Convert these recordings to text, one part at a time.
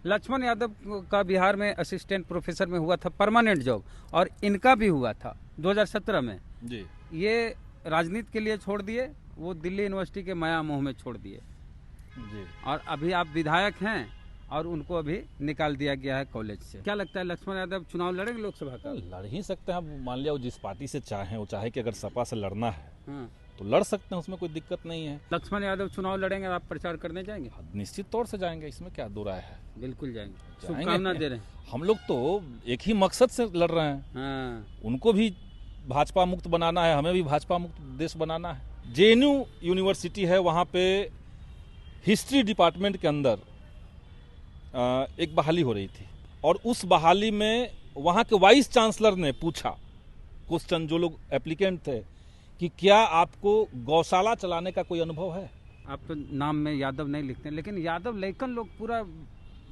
लक्ष्मण यादव का बिहार में assistant professor में हुआ था परमानेंट जॉब, और इनका भी हुआ था 2017 में जी। ये राजनीति के लिए छोड़ दिए, वो दिल्ली यूनिवर्सिटी के माया मोह में छोड़ दिए जी। और अभी आप विधायक हैं और उनको अभी निकाल दिया गया है कॉलेज से। क्या लगता है लक्ष्मण यादव चुनाव लड़ेंगे लोकसभा का? लड़ ही सकते हैं। अब मान लिया वो जिस पार्टी से चाहे, वो चाहे कि अगर सपा से लड़ना है हाँ। तो लड़ सकते हैं, उसमें कोई दिक्कत नहीं है। लक्ष्मण यादव चुनाव लड़ेंगे, आप प्रचार करने जाएंगे? निश्चित तौर से जाएंगे, इसमें क्या दो राय है। बिल्कुल जाएंगे, जाएंगे। शुभकामना दे रहे हैं। हम लोग तो एक ही मकसद से लड़ रहे हैं। हाँ। उनको भी भाजपा मुक्त बनाना है, हमें भी भाजपा मुक्त देश बनाना है। जेएनयू यूनिवर्सिटी है, वहाँ पे हिस्ट्री डिपार्टमेंट के अंदर एक बहाली हो रही थी और उस बहाली में वहाँ के वाइस चांसलर ने पूछा क्वेश्चन, जो लोग एप्लीकेंट थे, कि क्या आपको गौशाला चलाने का कोई अनुभव है? आप तो नाम में यादव नहीं लिखते, लेकिन यादव लेकिन लोग पूरा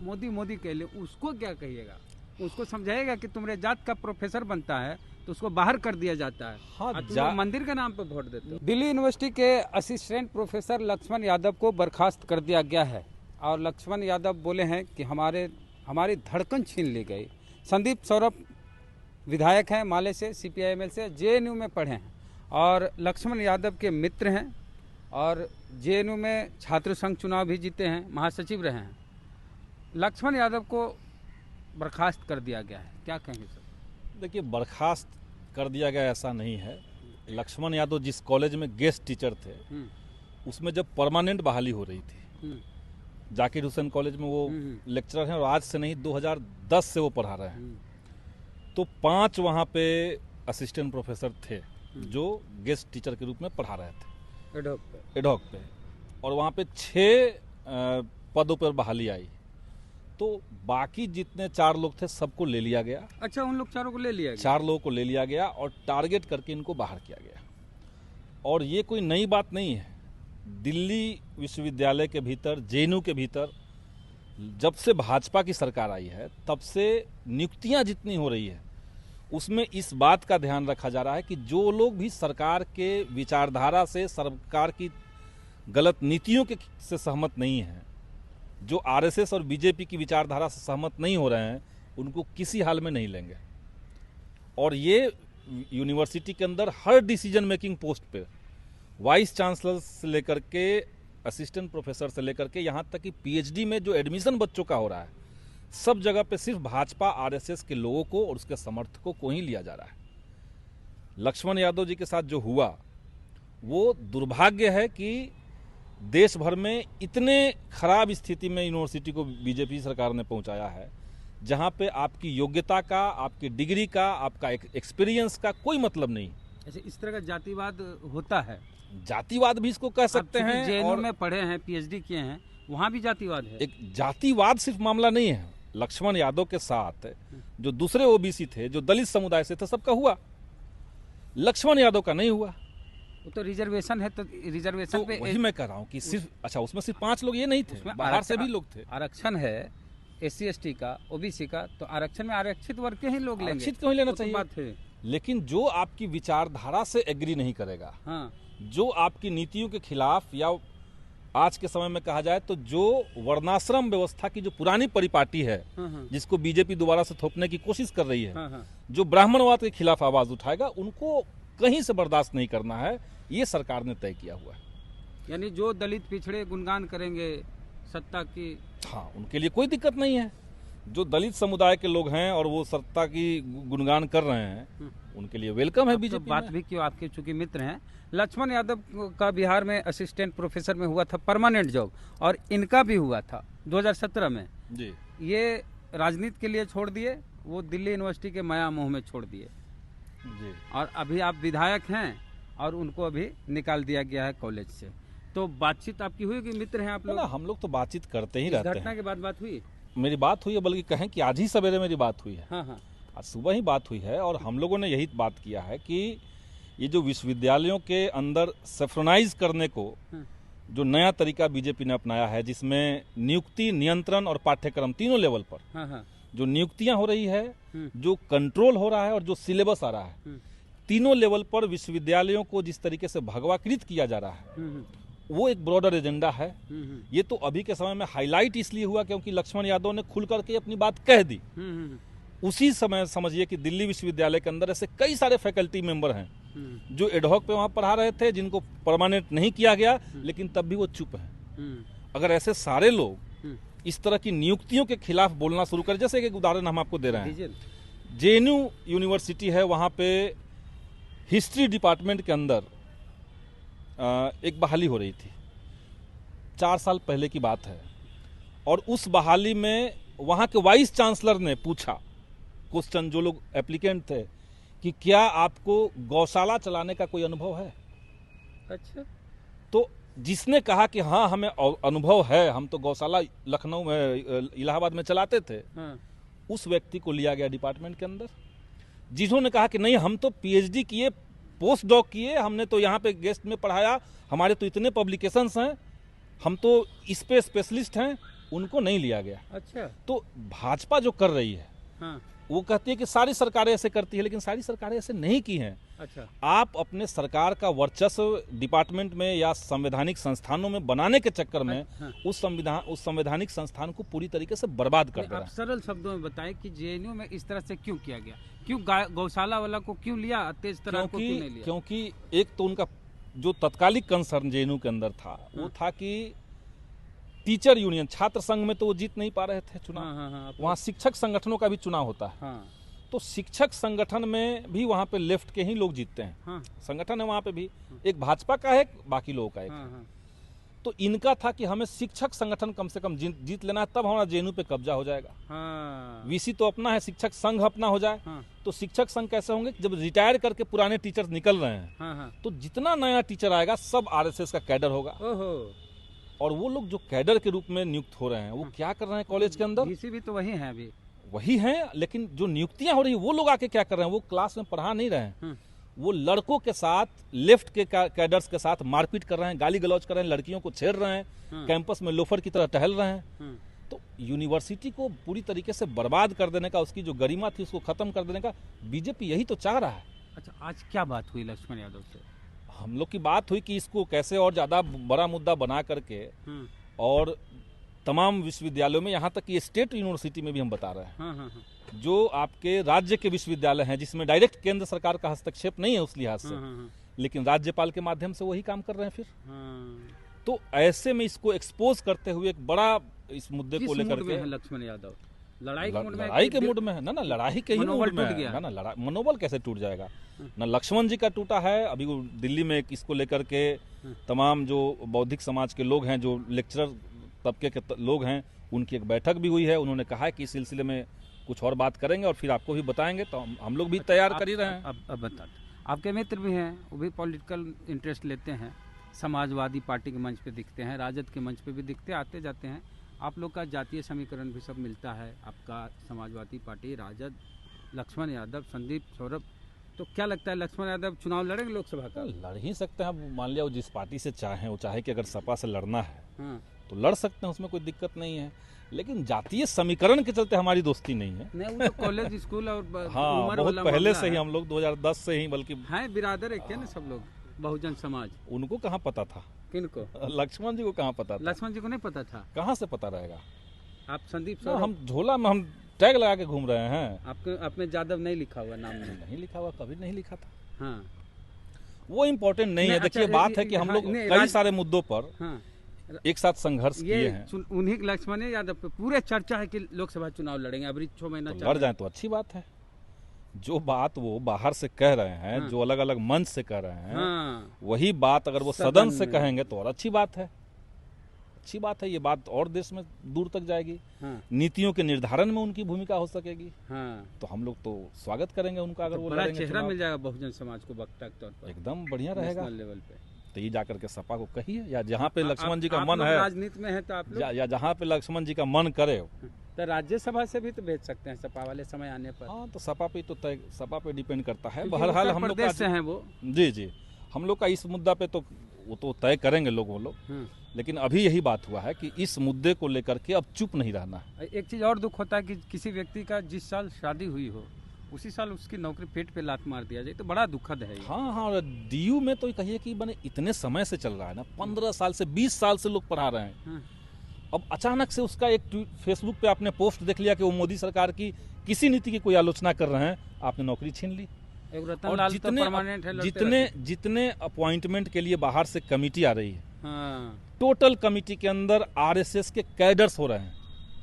मोदी मोदी कह ले, उसको क्या कहिएगा? उसको समझाएगा कि तुम्हारे जात का प्रोफेसर बनता है तो उसको बाहर कर दिया जाता है। हाँ, तुम मंदिर के नाम पे वोट देते हो। दिल्ली यूनिवर्सिटी के असिस्टेंट प्रोफेसर लक्ष्मण यादव को बर्खास्त कर दिया गया है और लक्ष्मण यादव बोले हैं कि हमारी धड़कन छीन ली गई। संदीप सौरभ विधायक हैं माले से, CPI-ML से, जेएनयू में पढ़े हैं और लक्ष्मण यादव के मित्र हैं और जेएनयू में छात्र संघ चुनाव भी जीते हैं, महासचिव रहे हैं। लक्ष्मण यादव को बर्खास्त कर दिया गया है, क्या कहेंगे सर? देखिए, बर्खास्त कर दिया गया ऐसा नहीं है। लक्ष्मण यादव जिस कॉलेज में गेस्ट टीचर थे उसमें जब परमानेंट बहाली हो रही थी, जाकिर हुसैन कॉलेज में वो लेक्चरर हैं और आज से नहीं 2010 से वो पढ़ा रहे हैं, तो 5 वहाँ पे असिस्टेंट प्रोफेसर थे जो गेस्ट टीचर के रूप में पढ़ा रहे थे एडहॉक पे, और वहाँ पे 6 पदों पर बहाली आई, तो बाकी जितने 4 लोग थे सबको ले लिया गया। अच्छा, उन लोग 4 को ले लिया गया? 4 लोगों को ले लिया गया और टारगेट करके इनको बाहर किया गया। और ये कोई नई बात नहीं है। दिल्ली विश्वविद्यालय के भीतर, जेएनयू के भीतर जब से भाजपा की सरकार आई है तब से नियुक्तियां जितनी हो रही है उसमें इस बात का ध्यान रखा जा रहा है कि जो लोग भी सरकार के विचारधारा से, सरकार की गलत नीतियों के से सहमत नहीं हैं, जो आरएसएस और बीजेपी की विचारधारा से सहमत नहीं हो रहे हैं, उनको किसी हाल में नहीं लेंगे। और ये यूनिवर्सिटी के अंदर हर डिसीजन मेकिंग पोस्ट पे वाइस चांसलर से लेकर के असिस्टेंट प्रोफेसर से लेकर के यहाँ तक कि पीएचडी में जो एडमिशन बच्चों का हो रहा है, सब जगह पे सिर्फ भाजपा आरएसएस के लोगों को और उसके समर्थकों को ही लिया जा रहा है। लक्ष्मण यादव जी के साथ जो हुआ वो दुर्भाग्य है कि देश भर में इतने खराब स्थिति में यूनिवर्सिटी को बीजेपी सरकार ने पहुंचाया है, जहां पे आपकी योग्यता का, आपकी डिग्री का, आपका एक्सपीरियंस का कोई मतलब नहीं। ऐसे इस तरह का जातिवाद होता है? जातिवाद भी इसको कह सकते हैं। जेएनयू में पढ़े हैं, पीएचडी किए हैं, वहां भी जातिवाद है। एक जातिवाद सिर्फ मामला नहीं है। लक्ष्मण यादव के साथ जो दूसरे ओबीसी थे, जो दलित समुदाय से थे, सबका हुआ, लक्ष्मण यादव का नहीं हुआ। वो तो रिजर्वेशन है, तो रिजर्वेशन तो पे वही मैं कह रहा हूँ कि सिर्फ, अच्छा, उसमें सिर्फ 5 लोग ये नहीं थे, बाहर से भी लोग थे। आरक्षण है SC ST का, ओबीसी का, तो आरक्षण में आरक्षित वर्ग के ही लोग लेंगे। आरक्षित क्यों लेना तो चाहिए? बात है। लेकिन जो आपकी विचारधारा से एग्री नहीं करेगा, हाँ, जो आपकी नीतियों के खिलाफ, या आज के समय में कहा जाए तो जो वर्णाश्रम व्यवस्था की जो पुरानी परिपाटी है, जिसको बीजेपी दोबारा से थोपने की कोशिश कर रही है, जो ब्राह्मणवाद के खिलाफ आवाज उठाएगा, उनको कहीं से बर्दाश्त नहीं करना है। ये सरकार ने तय किया हुआ है। यानी जो दलित पिछड़े गुणगान करेंगे सत्ता की, हाँ, उनके लिए कोई दिक्कत नहीं है। जो दलित समुदाय के लोग हैं और वो सत्ता की गुणगान कर रहे हैं, उनके लिए वेलकम है बीजेपी। तो बात भी क्यों, आपके चूंकि मित्र हैं। लक्ष्मण यादव का बिहार में असिस्टेंट प्रोफेसर में हुआ था परमानेंट जॉब, और इनका भी हुआ था 2017 में जी। ये राजनीति के लिए छोड़ दिए, वो दिल्ली यूनिवर्सिटी के माया मोह में छोड़ दिए जी। और अभी आप विधायक हैं और उनको अभी निकाल दिया गया है कॉलेज से। तो बातचीत आपकी हुई कि मित्र हैं आप लोग? हम लोग तो बातचीत करते ही रहते हैं। घटना के बाद बात हुई? मेरी बात हुई है, बल्कि कहें कि आज ही सवेरे मेरी बात हुई है। हाँ, आज सुबह ही बात हुई है और हम लोगों ने यही बात किया है कि ये जो विश्वविद्यालयों के अंदर सेफ्रोनाइज करने को जो नया तरीका बीजेपी ने अपनाया है, जिसमें नियुक्ति, नियंत्रण और पाठ्यक्रम तीनों लेवल पर जो नियुक्तियां हो रही है, जो कंट्रोल हो रहा है और जो सिलेबस आ रहा है, तीनों लेवल पर विश्वविद्यालयों को जिस तरीके से भगवाकृत किया जा रहा है, वो एक ब्रॉडर एजेंडा है। ये तो अभी के समय में हाईलाइट इसलिए हुआ क्योंकि लक्ष्मण यादव ने खुल करके अपनी बात कह दी। उसी समय समझिए कि दिल्ली विश्वविद्यालय के अंदर ऐसे कई सारे फैकल्टी मेंबर हैं जो एडहॉक पे वहां पढ़ा रहे थे, जिनको परमानेंट नहीं किया गया, लेकिन तब भी वो चुप हैं। अगर ऐसे सारे लोग इस तरह की नियुक्तियों के खिलाफ बोलना शुरू करें, जैसे एक उदाहरण हम आपको दे रहे हैं, जेएनयू यूनिवर्सिटी है, वहां पे हिस्ट्री डिपार्टमेंट के अंदर एक बहाली हो रही थी, 4 साल पहले की बात है, और उस बहाली में वहां के वाइस चांसलर ने पूछा क्वेश्चन, जो लोग एप्लीकेंट थे, कि क्या आपको गौशाला चलाने का कोई अनुभव है। अच्छा। तो जिसने कहा कि हाँ हमें अनुभव है, हम तो गौशाला लखनऊ में, इलाहाबाद में चलाते थे, उस व्यक्ति को लिया गया डिपार्टमेंट के अंदर। जिन्होंने कहा कि नहीं हम तो पीएचडी किए, पोस्ट डॉक किए, हमने तो यहाँ पे गेस्ट में पढ़ाया, हमारे तो इतने पब्लिकेशंस हैं, हम तो इस पे स्पेशलिस्ट हैं, उनको नहीं लिया गया। अच्छा। तो भाजपा जो कर रही है, हाँ, वो कहती है कि सारी सरकारें ऐसे करती है, लेकिन सारी सरकारें ऐसे नहीं की हैं। अच्छा। आप अपने सरकार का वर्चस्व डिपार्टमेंट में या संवैधानिक संस्थानों में बनाने के चक्कर में हाँ, उस संवैधानिक संस्थान को पूरी तरीके से बर्बाद कर दे रहे हैं। आप सरल शब्दों में बताएं कि जेएनयू में इस तरह से क्यों किया गया, क्यों गौशाला वाला को क्यों लिया, तेज तरार को क्यों नहीं लिया? क्योंकि एक तो उनका जो तत्कालिक कंसर्न जेएनयू के अंदर था, वो था कि टीचर यूनियन, छात्र संघ में तो वो जीत नहीं पा रहे थे चुनाव। वहाँ शिक्षक संगठनों का भी चुनाव होता है। तो शिक्षक संगठन में भी वहाँ पे लेफ्ट के ही लोग जीतते हैं। संगठन है वहाँ पे भी, एक भाजपा का है, बाकी लोगों का एक। तो इनका था कि हमें शिक्षक संगठन कम से कम जीत लेना है, तब हमारा जेएनयू पे कब्जा हो जाएगा। वीसी तो अपना है, शिक्षक संघ अपना हो जाए। तो शिक्षक संघ कैसे होंगे, जब रिटायर करके पुराने टीचर निकल रहे हैं, तो जितना नया टीचर आएगा सब आरएसएस का कैडर होगा। और वो लोग जो कैडर के रूप में नियुक्त हो रहे हैं, वो क्या कर रहे हैं कॉलेज के अंदर? वीसी भी तो वही है, अभी वही हैं, लेकिन जो नियुक्तियां हो रही है, वो लोग आके क्या कर रहे हैं, वो क्लास में पढ़ा नहीं रहे हैं, वो लड़कों के साथ, लेफ्ट के कैडर्स के साथ मारपीट कर रहे हैं, गाली गलौज कर रहे हैं, लड़कियों को छेड़ रहे हैं, कैंपस में लोफर की तरह टहल रहे हैं। तो यूनिवर्सिटी को पूरी तरीके से बर्बाद कर देने का, उसकी जो गरिमा थी उसको खत्म कर देने का बीजेपी यही तो चाह रहा है। अच्छा, आज क्या बात हुई लक्ष्मण यादव से? हम लोग की बात हुई कि इसको कैसे और ज्यादा बड़ा मुद्दा बना करके, और तमाम विश्वविद्यालयों में, यहाँ तक कि स्टेट यूनिवर्सिटी में भी हम बता रहे हैं, जो आपके राज्य के विश्वविद्यालय हैं, जिसमें डायरेक्ट केंद्र सरकार का हस्तक्षेप नहीं है उस लिहाज से, लेकिन राज्यपाल के माध्यम से वही काम कर रहे हैं फिर। तो ऐसे में इसको एक्सपोज करते हुए एक बड़ा इस मुद्दे को लेकर के लक्ष्मण यादव लड़ाई के मूड में है ना, लड़ाई के ही मूड में है ना, मनोबल कैसे टूट जाएगा ना। लक्ष्मण जी का टूटा है, अभी वो दिल्ली में इसको लेकर के तमाम जो बौद्धिक समाज के लोग हैं, जो लेक्चरर तबके के लोग हैं, उनकी एक बैठक भी हुई है। उन्होंने कहा है कि इस सिलसिले में कुछ और बात करेंगे और फिर आपको भी बताएंगे, तो हम लोग भी तैयार कर ही रहे हैं। अब बता, आपके मित्र भी हैं, वो भी पॉलिटिकल इंटरेस्ट लेते हैं, समाजवादी पार्टी के मंच पे दिखते हैं, राजद के मंच पे भी दिखते आते जाते हैं। आप लोग का जातीय समीकरण भी सब मिलता है, आपका समाजवादी पार्टी, राजद, लक्ष्मण यादव, संदीप सौरभ, तो क्या लगता है लक्ष्मण यादव चुनाव लड़ेंगे लोकसभा का? लड़ ही सकते हैं। अब मान लिया वो जिस पार्टी से चाहे, वो चाहे कि अगर सपा से लड़ना है तो लड़ सकते हैं, उसमें कोई दिक्कत नहीं है, लेकिन जातीय समीकरण के चलते हमारी दोस्ती नहीं है। नहीं, वो कॉलेज स्कूल और हाँ, बहुत पहले से ही हम लोग 2010 से ही, बल्कि हैं बिरादर है क्या ना सब लोग, बहुजन समाज। उनको कहाँ पता था? किनको? लक्ष्मण जी को कहाँ पता था? लक्ष्मण जी को नहीं पता था? कहाँ से पता रहेगा? आप संदीप सौरभ, हम झोला में हम टैग लगा के घूम रहे हैं। आपके आपने यादव नहीं लिखा हुआ, नाम नहीं लिखा हुआ, कभी नहीं लिखा था। हाँ, वो इम्पोर्टेंट नहीं है। देखिए, बात है कि हम लोग कई सारे मुद्दों पर एक साथ संघर्ष किए हैं। उन्हीं लक्ष्मण यादव पे पूरे चर्चा है कि लोकसभा चुनाव लड़ेंगे, अभी 6 महीना लड़ जाए तो अच्छी बात है। जो बात वो बाहर से कह रहे हैं, जो अलग अलग मंच से कह रहे हैं, वही बात अगर वो सदन से कहेंगे तो और अच्छी बात है। अच्छी बात है, ये बात और देश में दूर तक जाएगी। नीतियों के निर्धारण में उनकी भूमिका हो सकेगी। तो हम लोग तो स्वागत करेंगे उनका, अगर वो बड़ा चेहरा मिल जाएगा बहुजन समाज को वक्ता के तौर पर, एकदम बढ़िया रहेगा लेवल पे। तो ये जाकर के सपा को कहिए, या जहाँ पे लक्ष्मण जी का मन है, राजनीति में है तो आप लोग, या जहाँ पे लक्ष्मण जी का मन करे, तो राज्यसभा से भी तो भेज सकते हैं सपा वाले समय आने पर। हाँ, तो सपा पे तो तय, सपा पे डिपेंड करता है। बहरहाल हम लोग से हैं वो, जी, हम लोग का इस मुद्दा पे तो वो तो तय करेंगे लोग, लेकिन अभी यही बात हुआ है कि इस मुद्दे को लेकर के अब चुप नहीं रहना है। एक चीज़ और दुख होता है कि किसी व्यक्ति का जिस साल शादी हुई हो उसी साल उसकी नौकरी पेट पे लात मार दिया जाए तो बड़ा दुखद है ये। हाँ हाँ, और डीयू में तो कहिए कि मैंने इतने समय से चल रहा है ना, 15 साल से 20 साल से लोग पढ़ा रहे हैं। हाँ। अब अचानक से उसका एक फेसबुक पे आपने पोस्ट देख लिया कि वो मोदी सरकार की किसी नीति की कोई आलोचना कर रहे हैं, आपने नौकरी छीन ली। एक रतन और लाल तो परमानेंट है, लड़ते जितने अपॉइंटमेंट के लिए बाहर से कमेटी आ रही है, हाँ। टोटल कमेटी के अंदर आरएसएस के कैडर्स हो रहे हैं,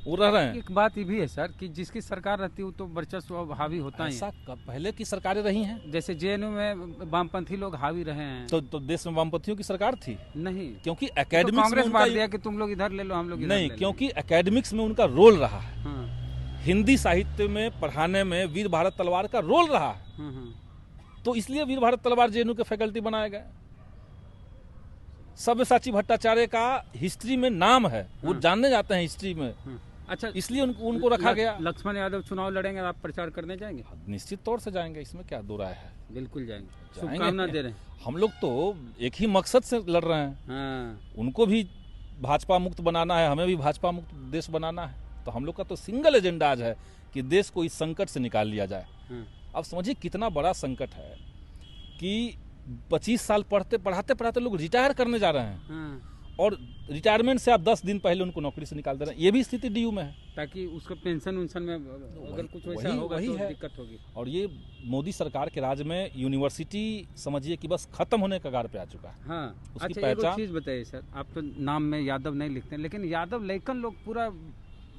वो रह रहे हैं। एक बात ये भी है सर कि जिसकी सरकार रहती है वो तो वर्चस्व अब हावी होता ही ऐसा है। पहले की सरकारें रही हैं, जैसे जेएनयू में वामपंथी लोग हावी रहे हैं। तो देश में वामपंथियों की सरकार थी नहीं, क्योंकि तो एकेडमिक्स में कांग्रेस उनका बांट दिया कि तुम लोग इधर ले लो, हम लोग इधर नहीं, ले क्योंकि एकेडमिक्स में उनका रोल रहा है। लेंगे। हाँ, हिंदी साहित्य में पढ़ाने में वीर भारत तलवार का रोल रहा है, हाँ, हाँ। तो इसलिए वीर भारत तलवार जेएनयू के फैकल्टी बनाए गए। सब्यसाची भट्टाचार्य का हिस्ट्री में नाम है, वो जाने जाते हैं हिस्ट्री में, हाँ। अच्छा, इसलिए उनको रखा गया। लक्ष्मण यादव चुनाव लड़ेंगे, आप प्रचार करने जाएंगे? निश्चित तौर से जाएंगे, इसमें क्या दो राय है। बिल्कुल जाएंगे, जाएंगे। शुभकामना दे रहे हैं। हम लोग तो एक ही मकसद से लड़ रहे हैं, हाँ, उनको भी भाजपा मुक्त बनाना है, हमें भी भाजपा मुक्त देश बनाना है। तो हम लोग का तो सिंगल एजेंडा आज है कि देश को इस संकट से निकाल लिया जाए। हाँ। अब समझिए कितना बड़ा संकट है कि 25 साल पढ़ाते पढ़ाते लोग रिटायर करने जा रहे हैं, हाँ। और रिटायरमेंट से आप 10 दिन पहले उनको नौकरी से निकाल दे रहे हैं। ये भी स्थिति डीयू में है, ताकि उसका पेंशन उनसन में अगर कुछ वैसा वही- होगा वही तो है। दिक्कत होगी। और ये मोदी सरकार के राज में यूनिवर्सिटी समझिए कि बस खत्म होने का कगार पे आ चुका है। हाँ। उसकी अच्छा, एक पहचान- चीज बताइए सर, आप तो नाम में यादव नहीं लिखते हैं, लेकिन यादव लेकिन लोग पूरा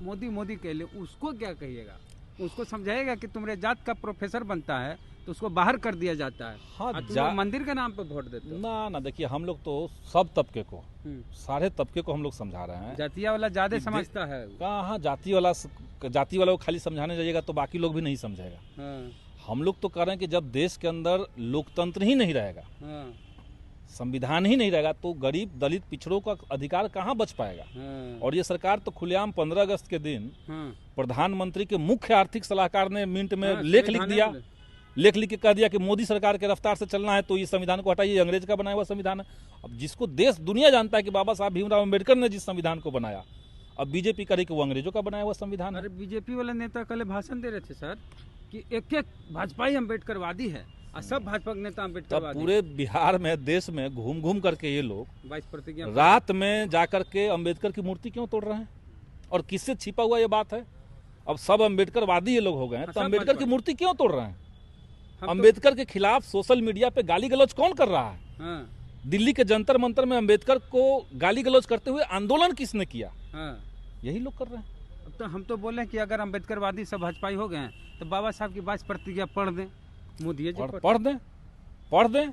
मोदी मोदी कह ले, उसको क्या कहिएगा? उसको समझाएगा कि तुम्हारे जात का प्रोफेसर बनता है तो उसको बाहर कर दिया जाता है। हाँ, और तुम लोग मंदिर के नाम पे वोट देते हो। ना देखिए, हम लोग तो सब तबके को, हम्म। सारे तबके को हम लोग समझा रहे हैं। जातिया वाला ज्यादा समझता है। कहाँ जाति वाला को खाली समझाने जाइएगा तो बाकी लोग भी नहीं समझेगा। हाँ, हम लोग तो कह रहे हैं कि जब देश के अंदर लोकतंत्र ही नहीं रहेगा, हाँ, संविधान ही नहीं रहेगा, तो गरीब दलित पिछड़ों का अधिकार कहाँ बच पाएगा। हाँ, और ये सरकार तो खुलेआम 15 अगस्त के दिन हाँ, प्रधानमंत्री के मुख्य आर्थिक सलाहकार ने मिनट में हाँ, लेख लिख संविधान दिया, में- लेख लिख के कह दिया कि मोदी सरकार के रफ्तार से चलना है तो ये संविधान को हटाइए, अंग्रेज का बनाया हुआ संविधान है। अब जिसको देश दुनिया जानता है कि बाबा साहब भीमराव अम्बेडकर ने जिस संविधान को बनाया, अब बीजेपी करे कि वो अंग्रेजों का बनाया हुआ संविधान है। अरे बीजेपी वाले नेता कल भाषण दे रहे थे सर कि एक एक भाजपाई अम्बेडकरवादी है और सब भाजपा के नेता तब अम्बेडकरवादी। पूरे बिहार में, देश में घूम घूम करके ये लोग 22 प्रतिज्ञा रात में जाकर के अम्बेडकर की मूर्ति क्यों तोड़ रहे हैं, और किससे छिपा हुआ ये बात है? अब सब अम्बेडकरवादी ये लोग हो गए हैं, हाँ, तो सब अम्बेडकर की भाजपा। मूर्ति क्यों तोड़ रहे हैं? हम तो- अम्बेडकर के खिलाफ सोशल मीडिया पे गाली गलौज कौन कर रहा है? हाँ, दिल्ली के जंतर मंतर में अम्बेडकर को गाली गलौज करते हुए आंदोलन किसने किया? हाँ। यही लोग कर रहे हैं। अब तो हम तो बोले कि अगर अम्बेडकरवादी सब भाजपाई हो गए हैं तो बाबा साहब की 22 प्रतिज्ञा पढ़ दें, मोदी जी पढ़ दें।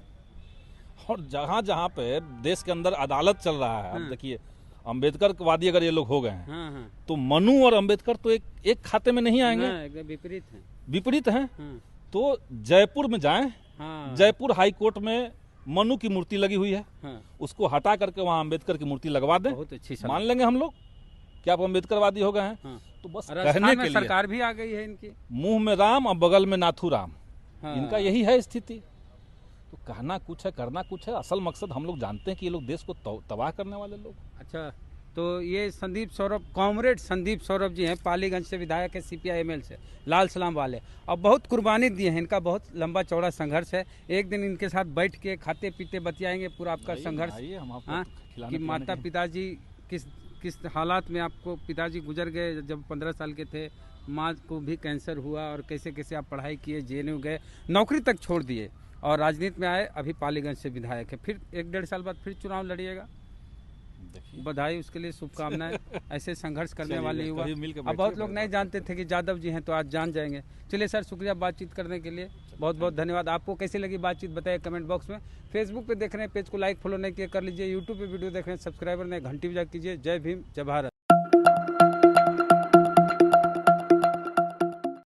और जहाँ जहाँ पे देश के अंदर अदालत चल रहा है, अब हाँ। देखिए अम्बेडकरवादी अगर ये लोग हो गए हैं, हाँ, हाँ, तो मनु और अम्बेडकर तो एक खाते में नहीं आएंगे, ना, एकदम विपरीत है। विपरीत हैं। हाँ, तो जयपुर में जाएं, हाँ, जयपुर हाई कोर्ट में मनु की मूर्ति लगी हुई है, हाँ, उसको हटा करके वहाँ अम्बेडकर की मूर्ति लगवा दें, बहुत अच्छी सलाह। मान लेंगे हम लोग कि आप अम्बेडकरवादी हो गए हैं। हाँ। तो बस कहने राजस्थान के में लिए सरकार भी आ गई है इनकी। मुंह में राम और बगल में नाथू राम, हाँ। इनका यही है स्थिति। तो कहना कुछ है, करना कुछ है, असल मकसद हम लोग जानते हैं कि ये लोग देश को तबाह करने वाले लोग। अच्छा, तो ये संदीप सौरभ, कॉमरेड संदीप सौरभ जी हैं, पालीगंज से विधायक है, CPI-ML से, लाल सलाम वाले, और बहुत कुर्बानी दी है। इनका बहुत लंबा चौड़ा संघर्ष है। एक दिन इनके साथ बैठ के खाते पीते बतियाएंगे पूरा आपका संघर्ष, आइए, हम आपको हाँ, खिलाने कि पिलाने माता के- पिताजी किस हालात में, आपको पिताजी गुजर गए जब 15 साल के थे, माँ को भी कैंसर हुआ, और कैसे कैसे आप पढ़ाई किए, जेएनयू गए, नौकरी तक छोड़ दिए और राजनीति में आए, अभी पालीगंज से विधायक है। फिर 1-1.5 साल बाद फिर चुनाव लड़िएगा। देखिए, बधाई उसके लिए, शुभकामनाएं। ऐसे संघर्ष करने चलिए, वाले युवा कभी मिल के अब बैठिए, बहुत लोग फिर नहीं बात जानते थे कि यादव जी हैं, तो आज जान जाएंगे। चलिए सर, शुक्रिया बातचीत करने के लिए, बहुत बहुत धन्यवाद। आपको कैसी लगी बातचीत बताइए कमेंट बॉक्स में। फेसबुक पे देख रहे हैं, पेज को लाइक फॉलो नहीं किया कर लीजिए। यूट्यूब पे वीडियो देख रहे हैं, सब्सक्राइबर नहीं, घंटी बजा कीजिए। जय भीम, जय भारत।